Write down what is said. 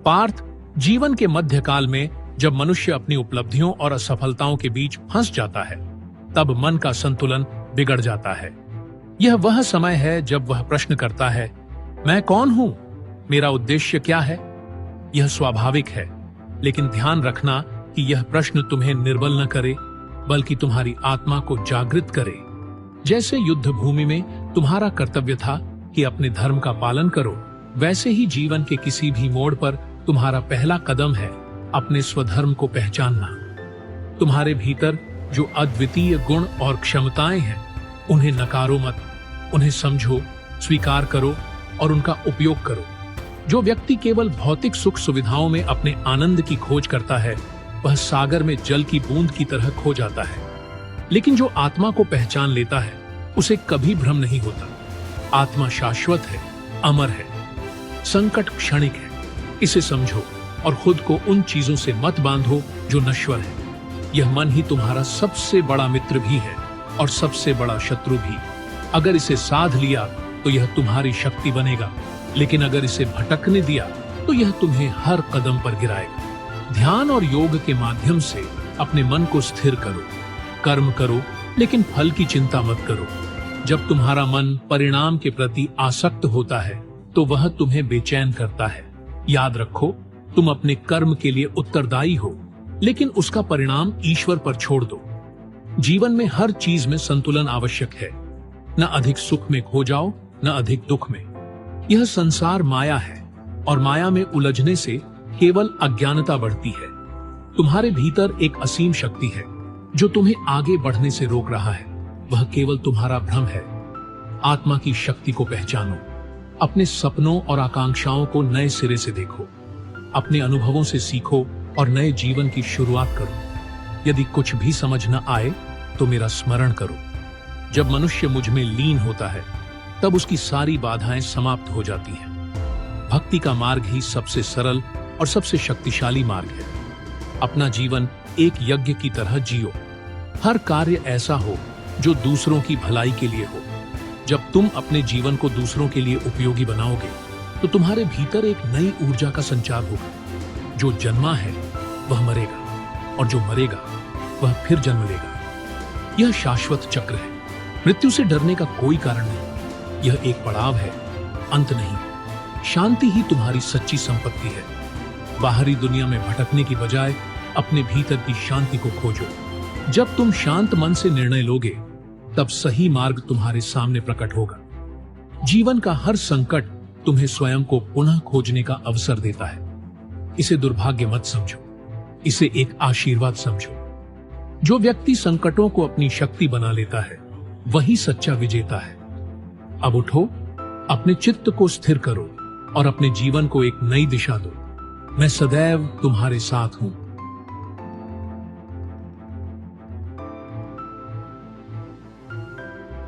पार्थ, जीवन के मध्यकाल में जब मनुष्य अपनी उपलब्धियों और असफलताओं के बीच फंस जाता है, तब मन का संतुलन बिगड़ जाता है। यह वह समय है जब वह प्रश्न करता है, मैं कौन हूं? मेरा उद्देश्य क्या है? यह स्वाभाविक है, लेकिन ध्यान रखना कि यह प्रश्न तुम्हें निर्बल न करे, बल्कि तुम्हारी आत्मा को जागृत करे। जैसे युद्ध भूमि में तुम्हारा कर्तव्य था कि अपने धर्म का पालन करो, वैसे ही जीवन के किसी भी मोड़ पर तुम्हारा पहला कदम है अपने स्वधर्म को पहचानना। तुम्हारे भीतर जो अद्वितीय गुण और क्षमताएं हैं, उन्हें नकारो मत, उन्हें समझो, स्वीकार करो और उनका उपयोग करो। जो व्यक्ति केवल भौतिक सुख सुविधाओं में अपने आनंद की खोज करता है, वह सागर में जल की बूंद की तरह खो जाता है। लेकिन जो आत्मा को पहचान लेता है, उसे कभी भ्रम नहीं होता। आत्मा शाश्वत है, अमर है, संकट क्षणिक है। इसे समझो और खुद को उन चीजों से मत बांधो जो नश्वर है। यह मन ही तुम्हारा सबसे बड़ा मित्र भी है और सबसे बड़ा शत्रु भी। अगर इसे साध लिया तो यह तुम्हारी शक्ति बनेगा, लेकिन अगर इसे भटकने दिया तो यह तुम्हें हर कदम पर गिराएगा। ध्यान और योग के माध्यम से अपने मन को स्थिर करो। कर्म करो, लेकिन फल की चिंता मत करो। जब तुम्हारा मन परिणाम के प्रति आसक्त होता है, तो वह तुम्हें बेचैन करता है। याद रखो, तुम अपने कर्म के लिए उत्तरदायी हो, लेकिन उसका परिणाम ईश्वर पर छोड़ दो। जीवन में हर चीज में संतुलन आवश्यक है। न अधिक सुख में खो जाओ, न अधिक दुख में। यह संसार माया है और माया में उलझने से केवल अज्ञानता बढ़ती है। तुम्हारे भीतर एक असीम शक्ति है जो तुम्हें आगे बढ़ने से रोक रहा है। वह केवल तुम्हारा भ्रम है। आत्मा की शक्ति को पहचानो। अपने सपनों और आकांक्षाओं को नए सिरे से देखो। अपने अनुभवों से सीखो और नए जीवन की शुरुआत करो। यदि कुछ भी समझ न आए तो मेरा स्मरण करो। जब मनुष्य मुझ में लीन होता है, तब उसकी सारी बाधाएं समाप्त हो जाती हैं। भक्ति का मार्ग ही सबसे सरल और सबसे शक्तिशाली मार्ग है। अपना जीवन एक यज्ञ की तरह जियो। हर कार्य ऐसा हो जो दूसरों की भलाई के लिए हो। जब तुम अपने जीवन को दूसरों के लिए उपयोगी बनाओगे, तो तुम्हारे भीतर एक नई ऊर्जा का संचार होगा। जो जन्मा है वह मरेगा, और जो मरेगा वह फिर जन्म लेगा। यह शाश्वत चक्र है। मृत्यु से डरने का कोई कारण नहीं। यह एक पड़ाव है, अंत नहीं। शांति ही तुम्हारी सच्ची संपत्ति है। बाहरी दुनिया में भटकने की बजाय अपने भीतर की शांति को खोजो। जब तुम शांत मन से निर्णय लोगे, तब सही मार्ग तुम्हारे सामने प्रकट होगा। जीवन का हर संकट तुम्हें स्वयं को पुनः खोजने का अवसर देता है। इसे दुर्भाग्य मत समझो, इसे एक आशीर्वाद समझो। जो व्यक्ति संकटों को अपनी शक्ति बना लेता है, वही सच्चा विजेता है। अब उठो, अपने चित्त को स्थिर करो और अपने जीवन को एक नई दिशा दो। मैं सदैव तुम्हारे साथ हूं।